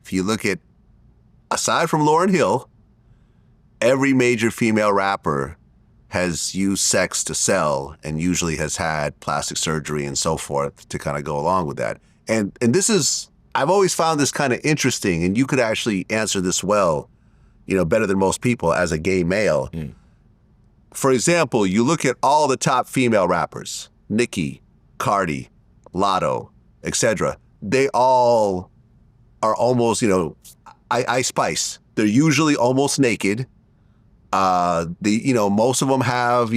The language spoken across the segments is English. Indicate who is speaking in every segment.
Speaker 1: if you look at, aside from Lauryn Hill, every major female rapper has used sex to sell and usually has had plastic surgery and so forth to kind of go along with that. And this is, I've always found this kind of interesting, and you could actually answer this well, better than most people as a gay male. For example, you look at all the top female rappers, Nicki, Cardi, Lotto, etc. They all are almost, Ice Spice. They're usually almost naked. Most of them have,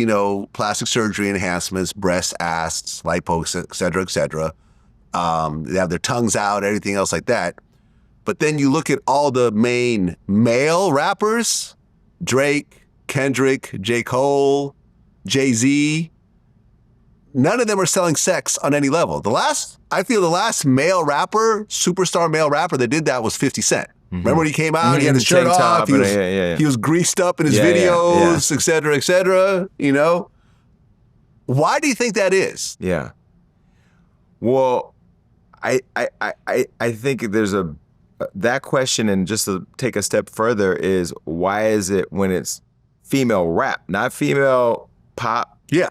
Speaker 1: plastic surgery enhancements, breast, ass, lipos, et cetera, et cetera. They have their tongues out, everything else like that. But then you look at all the main male rappers, Drake, Kendrick, J. Cole, Jay-Z. None of them are selling sex on any level. The last male rapper, superstar male rapper that did that was 50 Cent. Remember when he came out, he had his shirt off, he was greased up in his videos, et cetera, et cetera, Why do you think that is?
Speaker 2: Yeah. Well, I think there's that question, and just to take a step further, is why is it when it's female rap, not female pop?
Speaker 1: Yeah.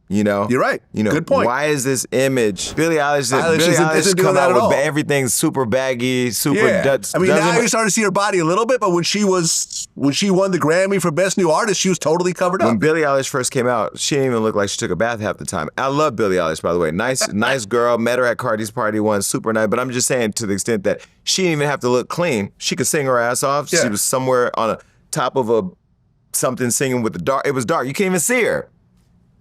Speaker 1: You're right. Good point.
Speaker 2: Why is this image? Billie Eilish
Speaker 1: isn't
Speaker 2: come
Speaker 1: doing that
Speaker 2: out
Speaker 1: at
Speaker 2: with
Speaker 1: all.
Speaker 2: Everything's super baggy, super.
Speaker 1: Yeah. Now you're starting to see her body a little bit, but when she won the Grammy for Best New Artist, she was totally covered up.
Speaker 2: When Billie Eilish first came out, she didn't even look like she took a bath half the time. I love Billie Eilish, by the way. Nice girl. Met her at Cardi's party once. Super nice. But I'm just saying, to the extent that she didn't even have to look clean, she could sing her ass off. Yeah. She was somewhere on a top of something singing with the dark. It was dark. You can't even see her.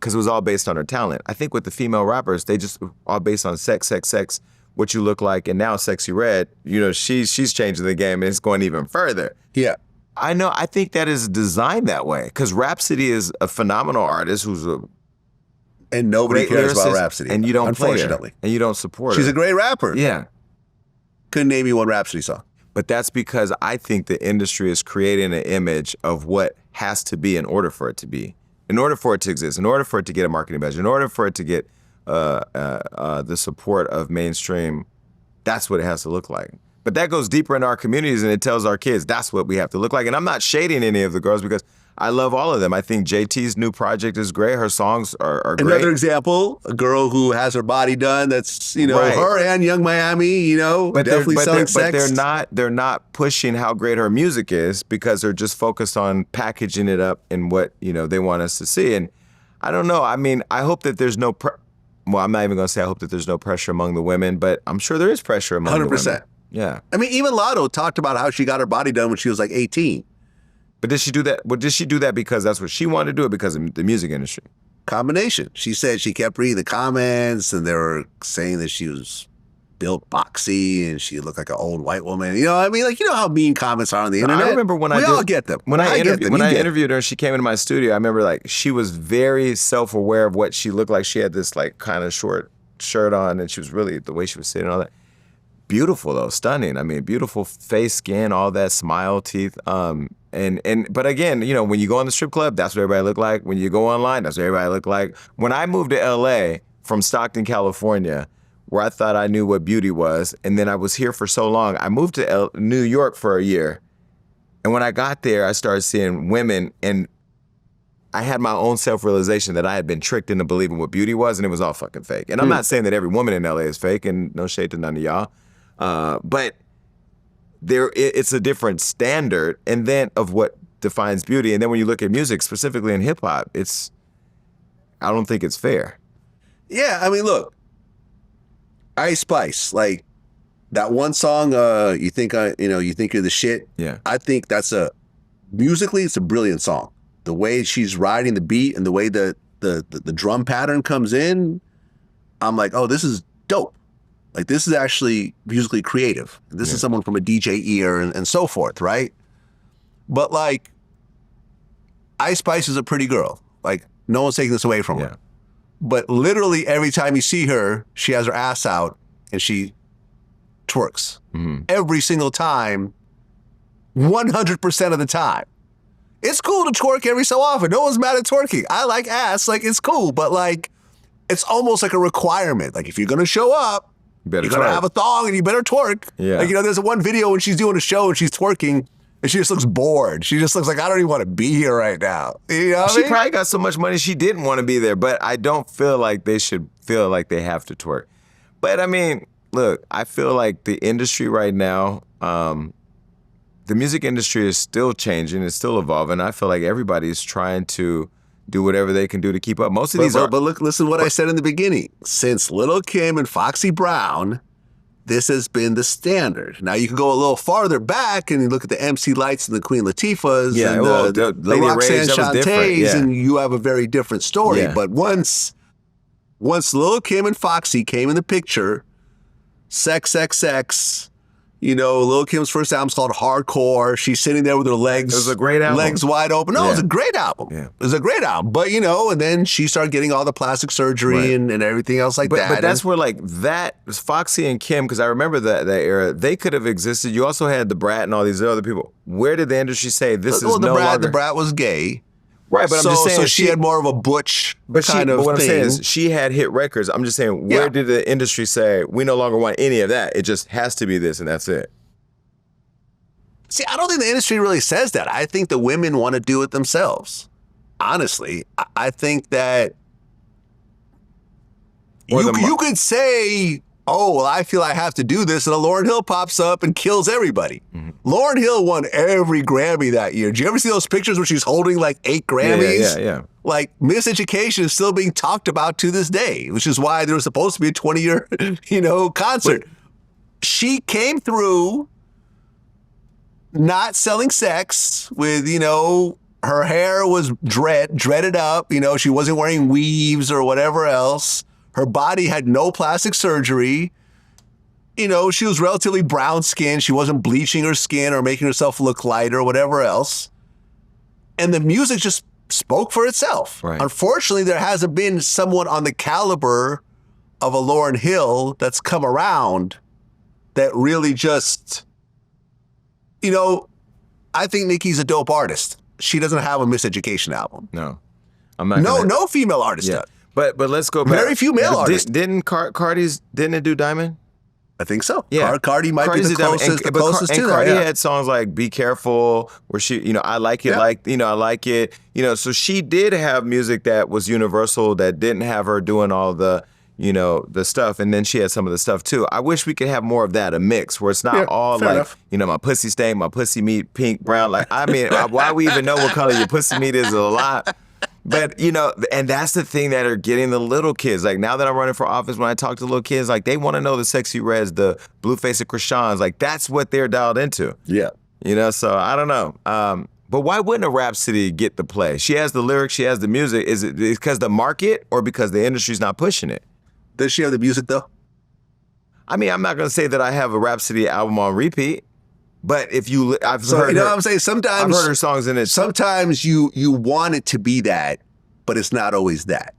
Speaker 2: Because it was all based on her talent. I think with the female rappers, they just all based on sex, what you look like, and now Sexy Red, she's changing the game and it's going even further.
Speaker 1: Yeah.
Speaker 2: I know, I think that is designed that way, because Rhapsody is a phenomenal artist who's
Speaker 1: and nobody cares about Rhapsody.
Speaker 2: And you don't
Speaker 1: unfortunately.
Speaker 2: Play her, and you don't support her.
Speaker 1: She's a great rapper.
Speaker 2: Yeah.
Speaker 1: Couldn't name you one Rhapsody song.
Speaker 2: But that's because I think the industry is creating an image of what has to be in order for it to be. In order for it to exist, in order for it to get a marketing budget, in order for it to get the support of mainstream, that's what it has to look like. But that goes deeper in our communities, and it tells our kids that's what we have to look like. And I'm not shading any of the girls, because I love all of them. I think JT's new project is great. Her songs are great.
Speaker 1: Another example, a girl who has her body done, that's, right. Her and Young Miami,
Speaker 2: but
Speaker 1: definitely selling sex.
Speaker 2: But they're not pushing how great her music is, because they're just focused on packaging it up in what, they want us to see. And I don't know. I mean, I hope that there's no I'm not even going to say I hope that there's no pressure among the women, but I'm sure there is pressure among 100%. The women. Yeah.
Speaker 1: I mean, even Lotto talked about how she got her body done when she was like 18.
Speaker 2: But did she do that? Well, did she do that because that's what she wanted to do, or because of the music industry?
Speaker 1: Combination. She said she kept reading the comments, and they were saying that she was built boxy and she looked like an old white woman. I mean, how mean comments are on the internet.
Speaker 2: I remember when
Speaker 1: we all get them.
Speaker 2: When I interviewed her, she came into my studio. I remember she was very self-aware of what she looked like. She had this kind of short shirt on, and she was really, the way she was sitting and all that. Beautiful though, stunning. I mean, beautiful face, skin, all that, smile, teeth. But again, when you go in the strip club, that's what everybody look like. When you go online, that's what everybody look like. When I moved to LA from Stockton, California, where I thought I knew what beauty was, and then I was here for so long, I moved to New York for a year. And when I got there, I started seeing women, and I had my own self-realization that I had been tricked into believing what beauty was, and it was all fucking fake. And I'm not saying that every woman in LA is fake, and no shade to none of y'all. But it's a different standard, and then of what defines beauty. And then when you look at music, specifically in hip hop, I don't think it's fair.
Speaker 1: Yeah, I mean, look, Ice Spice, that one song, you think you're the shit.
Speaker 2: Yeah,
Speaker 1: I think musically, it's a brilliant song. The way she's riding the beat and the way the drum pattern comes in, I'm like, oh, this is dope. This is actually musically creative. This is someone from a DJ ear and so forth, right? But Ice Spice is a pretty girl. No one's taking this away from her. But literally every time you see her, she has her ass out and she twerks. Mm-hmm. Every single time, 100% of the time. It's cool to twerk every so often. No one's mad at twerking. I like ass. It's cool. But it's almost like a requirement. If you're going to show up,
Speaker 2: Better
Speaker 1: You're gonna
Speaker 2: twerk.
Speaker 1: have a thong and you better twerk.
Speaker 2: Yeah.
Speaker 1: Like, there's one video when she's doing a show and she's twerking and she just looks bored. She just looks like, I don't even want to be here right now. You know what I
Speaker 2: She
Speaker 1: mean?
Speaker 2: probably got so much money she didn't want to be there, but I don't feel like they should feel like they have to twerk. But I mean, look, I feel like the industry right now, the music industry is still changing, it's still evolving. I feel like everybody's trying to do whatever they can do to keep up. Most of these are.
Speaker 1: But look, listen to what I said in the beginning. Since Lil' Kim and Foxy Brown, this has been the standard. Now you can go a little farther back and you look at the MC Lights and the Queen Latifahs and
Speaker 2: well,
Speaker 1: the
Speaker 2: Lady
Speaker 1: Roxanne
Speaker 2: Rage, that was different,
Speaker 1: Shantays,
Speaker 2: yeah.
Speaker 1: and you have a very different story.
Speaker 2: Yeah.
Speaker 1: But once Lil' Kim and Foxy came in the picture, Sex, you know, Lil' Kim's first album's called Hardcore. She's sitting there with her legs.
Speaker 2: It was a great album.
Speaker 1: Legs wide open. No, it was
Speaker 2: Yeah.
Speaker 1: a great album.
Speaker 2: Yeah.
Speaker 1: It was a great album. But, you know, and then she started getting all the plastic surgery
Speaker 2: Right.
Speaker 1: and everything else like that.
Speaker 2: But that's where like that was Foxy and Kim, because I remember that era. They could have existed. You also had the Brat and all these other people. Where did the industry say this is no longer?
Speaker 1: The Brat was gay.
Speaker 2: Right, but I'm just saying
Speaker 1: so she had more of a butch kind of
Speaker 2: but what
Speaker 1: thing.
Speaker 2: I'm saying is she had hit records. I'm just saying, where
Speaker 1: Yeah.
Speaker 2: did the industry say we no longer want any of that? It just has to be this and that's it.
Speaker 1: See, I don't think the industry really says that. I think the women want to do it themselves. Honestly, I think that you could say, oh, well, I feel I have to do this, and a Lauryn Hill pops up and kills everybody.
Speaker 2: Mm-hmm.
Speaker 1: Lauryn Hill won every Grammy that year. Did you ever see those pictures where she's holding like 8 Grammys?
Speaker 2: Yeah.
Speaker 1: Like, miseducation is still being talked about to this day, which is why there was supposed to be a 20-year, concert. She came through not selling sex with, her hair was dreaded up. She wasn't wearing weaves or whatever else. Her body had no plastic surgery. She was relatively brown skinned. She wasn't bleaching her skin or making herself look light or whatever else. And the music just spoke for itself.
Speaker 2: Right.
Speaker 1: Unfortunately, there hasn't been someone on the caliber of a Lauryn Hill that's come around that really just, I think Nicki's a dope artist. She doesn't have a Miseducation album.
Speaker 2: No, I'm not.
Speaker 1: No female artist does.
Speaker 2: But let's go back.
Speaker 1: Very few male artists.
Speaker 2: Didn't Cardi's didn't it do Diamond?
Speaker 1: I think so.
Speaker 2: Yeah,
Speaker 1: Cardi might
Speaker 2: Cardi's
Speaker 1: be the closest, to that.
Speaker 2: Cardi
Speaker 1: Yeah.
Speaker 2: had songs like "Be Careful," where she, I like it,
Speaker 1: Yeah.
Speaker 2: I like it. So she did have music that was universal, that didn't have her doing all the, the stuff, and then she had some of the stuff too. I wish we could have more of that, a mix where it's not all
Speaker 1: fair
Speaker 2: like,
Speaker 1: enough.
Speaker 2: my pussy stain, my pussy meat, pink, brown. Like, I mean, why we even know what color your pussy meat is a lot. But, and that's the thing that are getting the little kids. Like, now that I'm running for office, when I talk to little kids, like, they want to know the Sexy Reds, the Blueface of Krishans. Like, that's what they're dialed into.
Speaker 1: Yeah.
Speaker 2: So I don't know. But why wouldn't a Rhapsody get the play? She has the lyrics, she has the music. Is it because the market or because the industry's not pushing it?
Speaker 1: Does she have the music, though?
Speaker 2: I mean, I'm not going to say that I have a Rhapsody album on repeat. But if I've heard
Speaker 1: what I'm saying? Sometimes
Speaker 2: I've heard her songs in it.
Speaker 1: Sometimes you want it to be that, but it's not always that.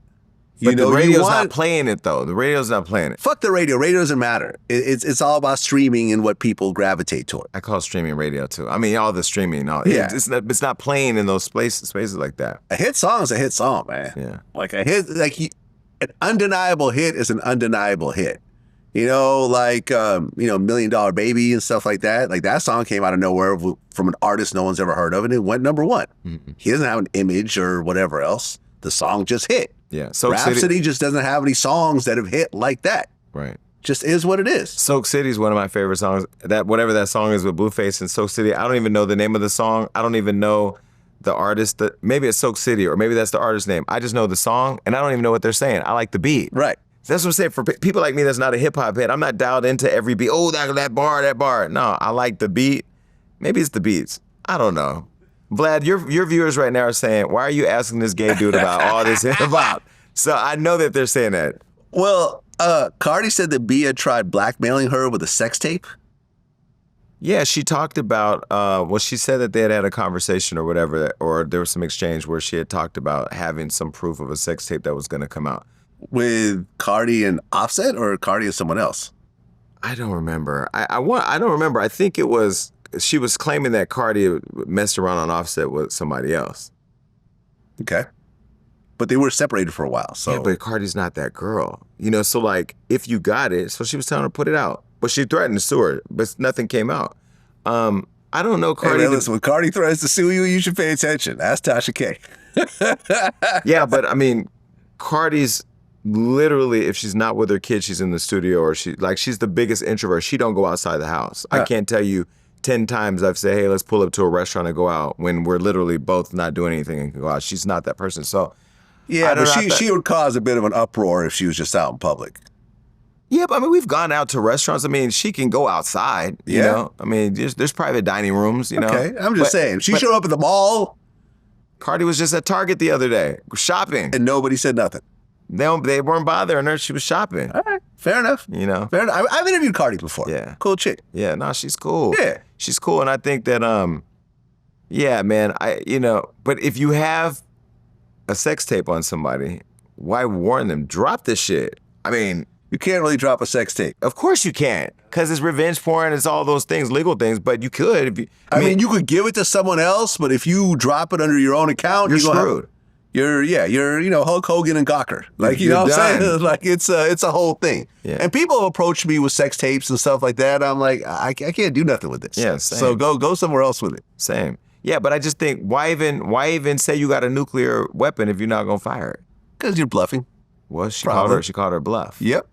Speaker 2: But the radio's not playing it, though. The radio's not playing it.
Speaker 1: Fuck the radio. Radio doesn't matter. It's all about streaming and what people gravitate toward.
Speaker 2: I call streaming radio, too. I mean, all the streaming.
Speaker 1: Yeah.
Speaker 2: It's not playing in those spaces like that.
Speaker 1: A hit song is a hit song, man.
Speaker 2: Yeah.
Speaker 1: Like an undeniable hit is an undeniable hit. $1 Million Baby and stuff like that. Like, that song came out of nowhere from an artist no one's ever heard of, and it went number one. Mm-hmm. He doesn't have an image or whatever else. The song just hit.
Speaker 2: Yeah.
Speaker 1: Rhapsody just doesn't have any songs that have hit like that.
Speaker 2: Right.
Speaker 1: Just is what it is.
Speaker 2: Soak City is one of my favorite songs. Whatever that song is with Blueface and Soak City, I don't even know the name of the song. I don't even know the artist. Maybe it's Soak City, or maybe that's the artist's name. I just know the song, and I don't even know what they're saying. I like the beat.
Speaker 1: Right.
Speaker 2: That's what I'm saying. For people like me, that's not a hip hop head. I'm not dialed into every beat. Oh, that bar. No, I like the beat. Maybe it's the beats. I don't know. Vlad, your viewers right now are saying, why are you asking this gay dude about all this hip hop? So I know that they're saying that.
Speaker 1: Well, Cardi said that Bia tried blackmailing her with a sex tape.
Speaker 2: Yeah, she talked about, she said that they had a conversation or whatever, or there was some exchange where she had talked about having some proof of a sex tape that was going to come out.
Speaker 1: With Cardi and Offset, or Cardi and someone else?
Speaker 2: I don't remember. I don't remember. I think it was, she was claiming that Cardi messed around on Offset with somebody else.
Speaker 1: Okay. but they were separated for a while. So
Speaker 2: Yeah, but Cardi's not that girl. You know, so like, if you got it, so she was telling her to put it out. But she threatened to sue her, but nothing came out. I don't know Cardi.
Speaker 1: Hey, man, listen, when Cardi threatens to sue you, you should pay attention. Ask Tasha K.
Speaker 2: Yeah, but I mean, Cardi's literally, if she's not with her kids, she's in the studio, or she's the biggest introvert. She don't go outside the house. I can't tell you 10 times I've said, hey, let's pull up to a restaurant and go out when we're literally both not doing anything and can go out. She's not that person. So
Speaker 1: Yeah, but she would cause a bit of an uproar if she was just out in public.
Speaker 2: yeah, but I mean, we've gone out to restaurants. I mean, she can go outside, you know? I mean, there's private dining rooms, you know?
Speaker 1: Okay, I'm just saying. She showed up at the mall.
Speaker 2: Cardi was just at Target the other day, shopping.
Speaker 1: And nobody said nothing.
Speaker 2: They weren't bothering her. She was shopping.
Speaker 1: All right, fair enough.
Speaker 2: You know?
Speaker 1: Fair enough. I've interviewed Cardi before.
Speaker 2: Yeah.
Speaker 1: Cool chick.
Speaker 2: Yeah, no, she's cool.
Speaker 1: Yeah.
Speaker 2: She's cool. And I think that, yeah, man, but if you have a sex tape on somebody, why warn them? Drop this shit. I mean,
Speaker 1: You can't really drop a sex tape.
Speaker 2: of course you can't, because it's revenge porn, it's all those things, legal things, but you could. If you,
Speaker 1: I mean, you could give it to someone else, but if you drop it under your own account,
Speaker 2: you're
Speaker 1: gonna
Speaker 2: screwed.
Speaker 1: You're Hulk Hogan and Gawker. Like, you know what I'm saying?
Speaker 2: done.
Speaker 1: Like, it's a whole thing.
Speaker 2: Yeah.
Speaker 1: And people have approached me with sex tapes and stuff like that. I'm like, I can't do nothing with this.
Speaker 2: Yeah, same.
Speaker 1: So go somewhere else with it.
Speaker 2: Same. Yeah, but I just think, why even say you got a nuclear weapon if you're not gonna fire it?
Speaker 1: Because you're bluffing.
Speaker 2: Well, she
Speaker 1: Probably.
Speaker 2: called her bluff.
Speaker 1: Yep.